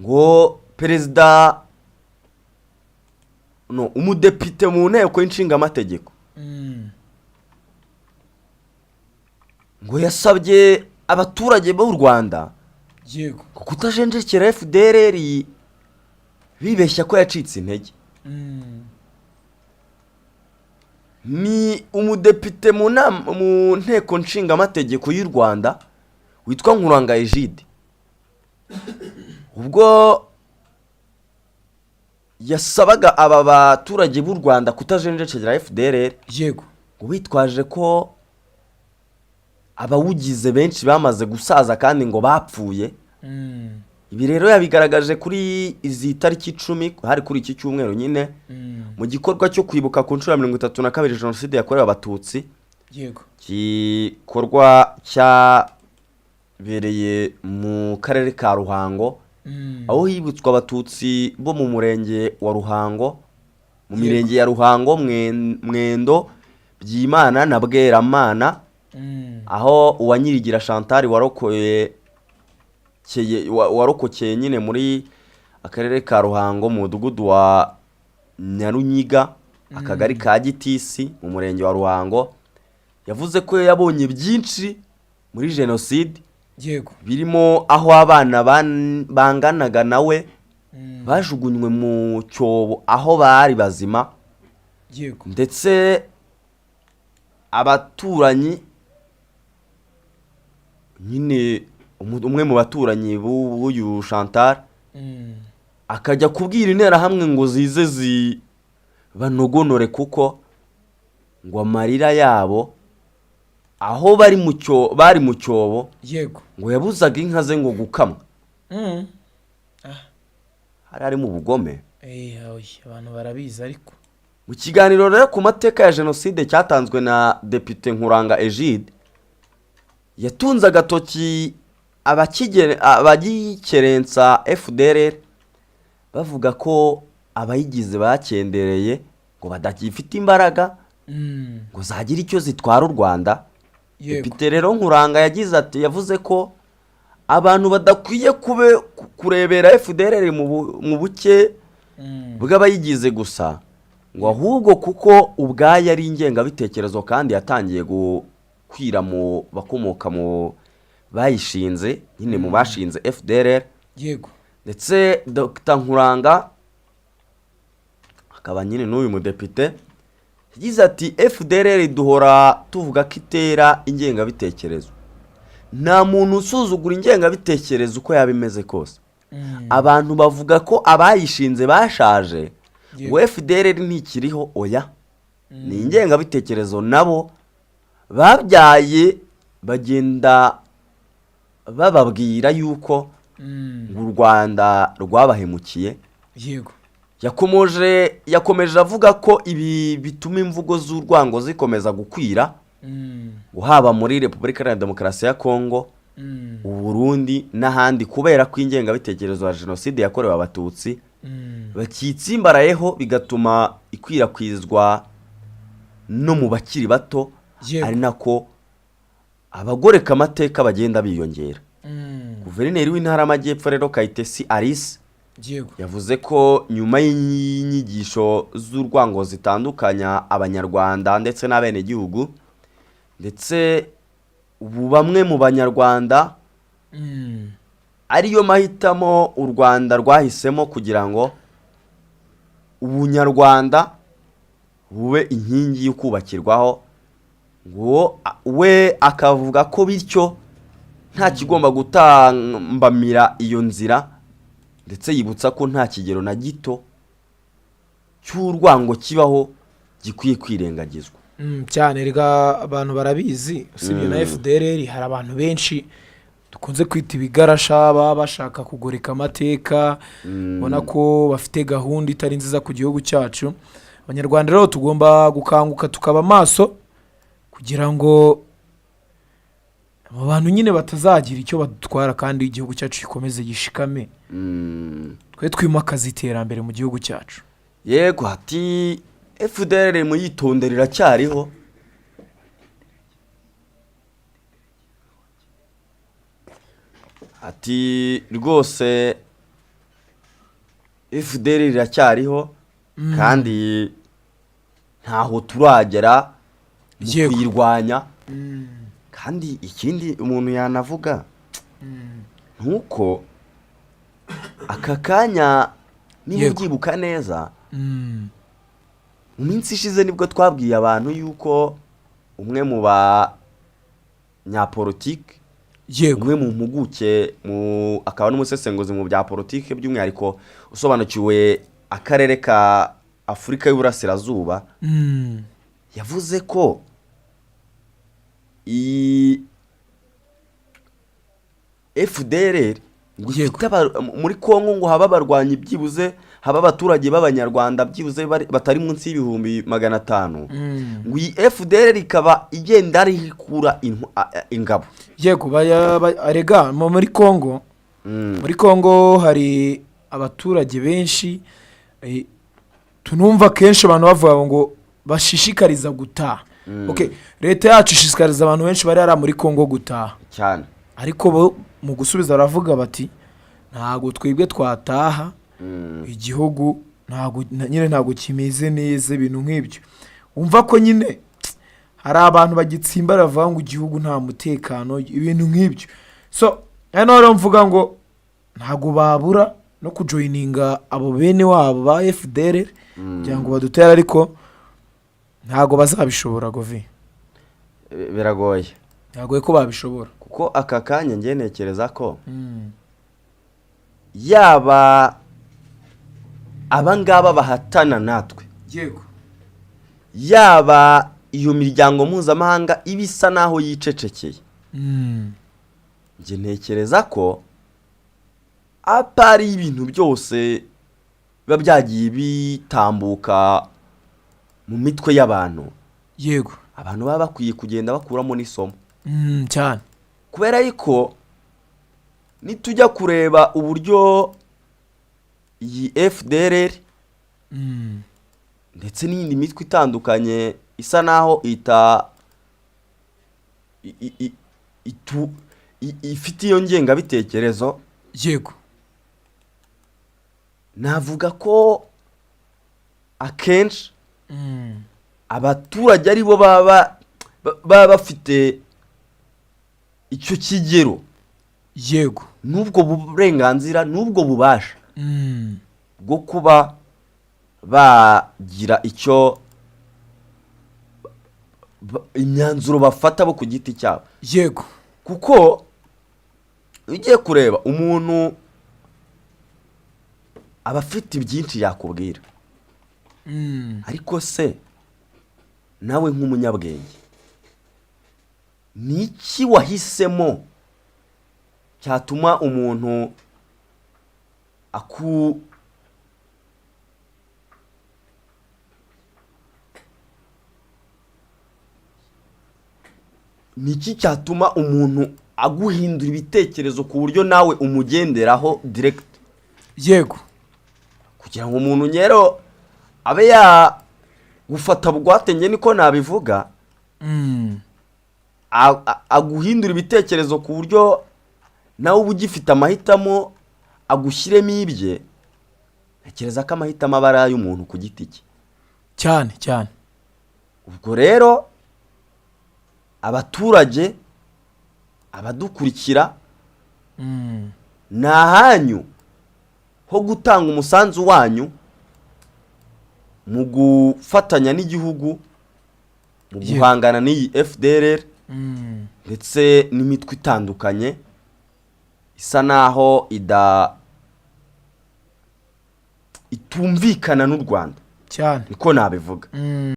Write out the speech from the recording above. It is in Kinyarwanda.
ngo perezida no umudepite mu nteko y'inshinga amategeko ngo yasabye abaturage b'u Rwanda yego kutajenjekera FDLR bibeshya ko yacitse intege. Ni umudepite mu nteko nshinga amategeko y'u Rwanda witwa Nkuranga Egide, ubwo yasabaga aba baturage b'u Rwanda kutajenjekera FDLR yego ngo bitwaje ko abawugize benshi bamaze gusaza kandi ngo bapfuye. Ibi rero yabigaragaje kuri izi tariki 10 hari kuri iki cyumweru nyine mu gikorwa cyo kwibuka ku nshuro 32 Jenoside yakorewe abatutsi. yego Gikorwa cyabereye mu karere ka Ruhango, aho hibutswa abatutsi bo mu murenge wa Ruhango, mu mirenge ya Ruhango, Mwendo, Byimana na Bweramana, aho uwanyirigira Chantal warokokeye nyine muri akarere ka Ruhango mu mudugudu wa Nyarunyiga, akagari ka Gitisi mu murenge wa Ruhango, yavuze ko yabonye byinshi muri jenoside. yego birimo aho abana banganaga nawe bajugunywe mu cyobo aho bari bazima, yego ndetse abaturanyi nyine umwe mu baturanyi b'uyu Chantal akajya kubwira interahamwe ngo zize banogonore kuko ngo amarira yabo aho bari mu cyobo yego ngo yabuzaga inka ze ngo gukamwa. hari mu bugome. abantu barabizi. Ariko mu kiganiro rero ku mateka ya jenoside cyatanzwe na Depite Nkuranga Egide, yatunze agatoki abagikerensa FDLR bavuga ko abayigize bakendereye ngo badakifite imbaraga ngo zagira icyo zitwara u Rwanda. Depite rero Nkuranga yavuze ko abantu badakwiye kurebera FDLR mu buke bw'abayigize gusa, ngo ahubwo kuko ubwayo ari ingengabitekerezo kandi yatangiye gukwira mu bakomoka mu bayishinze nyine mu bashinze FDLR. yego Ndetse Dr Nkuranga akaba nyine n'uyu mudepite yagize ati FDLR duhora tuvuga ko itera ingengabitekerezo. Nta muntu usuzugura ingengabitekerezo uko yabimeze kose. Abantu bavuga ko abayishinze bashaje, ngo FDLR ntikiriho, oya, ni ingengabitekerezo nabo babyaye bagenda bababwira yuko u Rwanda rwabahemukiye. yego yakomeje avuga ko ibi bituma imvugo z'urwango zikomeza gukwira, haba muri Repubulika Iharanira Demokarasi ya Kongo, u Burundi n'ahandi, kubera ko ingengabitekerezo ya jenoside yakorewe abatutsi bakitsimbarayeho, bigatuma ikwirakwizwa no mu bakiri bato, ari nako abagoreka amateka bagenda biyongera. Guverineri w'Intara y'Amajyepfo rero Kayitesi Alice yavuze ko nyuma y'inyigisho z'urwango zitandukanya abanyarwanda ndetse n'abenegihugu, ndetse ubu bamwe mu banyarwanda ariyo mahitamo u Rwanda rwahisemo kugira ngo ubunyarwanda bube inkingi yo kubakirwaho, ngo we akavuga ko bityo nta kigomba gutambamira iyo nzira, ndetse yibutsa ko nta kigero na gito cy'urwango kibaho gikwiye kwirengagizwa. cyane rega abantu barabizi. Usibye na FDLR hari abantu benshi dukunze kwita ibigarasha baba bashaka kugoreka amateka, ubona ko bafite gahunda itari nziza ku gihugu cyacu. Abanyarwanda rero tugomba gukanguka tukaba maso kugira ngo abo bantu nyine batazagira icyo badutwara kandi igihugu cyacu gikomeze gishikame. Twe twimakaza iterambere mu gihugu cyacu. Yego ati FDLR muyitondera iracyariho. Ati rwose FDR iracyariho kandi ntaho turagera mu Yego. kuyirwanya. Kandi ikindi umuntu yanavuga nuko aka kanya niba Yego. ubyibuka neza mu minsi ishize nibwo twabwiye abantu yuko umwe mu banyapolitike, yego umwe mu mpuguke akaba n'umusesenguzi mu bya politike by'umwihariko usobanukiwe akarere ka Afurika y'Uburasirazuba, yavuze ko FDR ngo ifite muri Kongo ngo haba abarwanyi byibuze, haba abaturage b'abanyarwanda byibuze batari munsi y'ibihumbi 500. ngo iyi FDR ikaba igenda arikura ingabo. yego arega muri Kongo, muri Kongo hari abaturage benshi tunumva kenshi abantu bavuga ngo bashishikariza gutaha. Okay, leta yacu ishishikariza abantu benshi bari ara muri Kongo gutaha cyane, ariko bo mu gusubiza baravuga bati ntago twebwe twataha, igihugu ntago kimeze neza, ibintu nk'ibyo. Umva ko nyine hari abantu bagitsimbara bavuga ngo igihugu nta mutekano, ibintu nk'ibyo. So hano rero mvuga ngo ntago babura no kujoininga abo bene wabo ba FDR kugira ngo badutera, ariko ntago bazabishobora. Govi biragoye, ntago ko babishobora, kuko aka kanya ngiye ntekereza ko yaba abangaba bahatana natwe, yego, yaba iyo miryango mpuzamahanga ibisa naho yicecekeye, ngiye ntekereza ko apari ibintu byose biba byagiye bitambuka mu mitwe y'abantu, yego, abantu baba bakwiye kugenda bakuramo n'isomo cyane. kubera yuko nitujya kureba uburyo iyi FDR ndetse n'indi mitwe itandukanye isa naho ifite iyo ngengabitekerezo, yego, navuga ko akenshi abaturage aribo baba bafite icyo kigero, yego, n'ubwo burenganzira n'ubwo bubasha bwo kuba bagira icyo imyanzuro bafata bo ku giti cyabo. yego, kuko ugiye kureba umuntu aba afite byinshi yakubwira, ariko se nawe nk'umunyabwenge ni iki wahisemo cyatuma umuntu ni iki cyatuma umuntu aguhindura ibitekerezo ku buryo nawe umugenderaho direct? yego, kugira ngo umuntu nyero abe yagufata bugwate, nge niko nabivuga, aguhindura ibitekerezo ku buryo nawe uba ugifite amahitamo, agushyiremo ibye. Ntekereza ko amahitamo aba ari ay'umuntu ku giti cye cyane cyane. ubwo rero abaturage, abadukurikira, ni ahanyu ho gutanga umusanzu wanyu mu gufatanya n'igihugu mu guhangana n'iyi FDR ndetse n'imitwe itandukanye isa naho itumvikana n'u Rwanda cyane, niko nabivuga.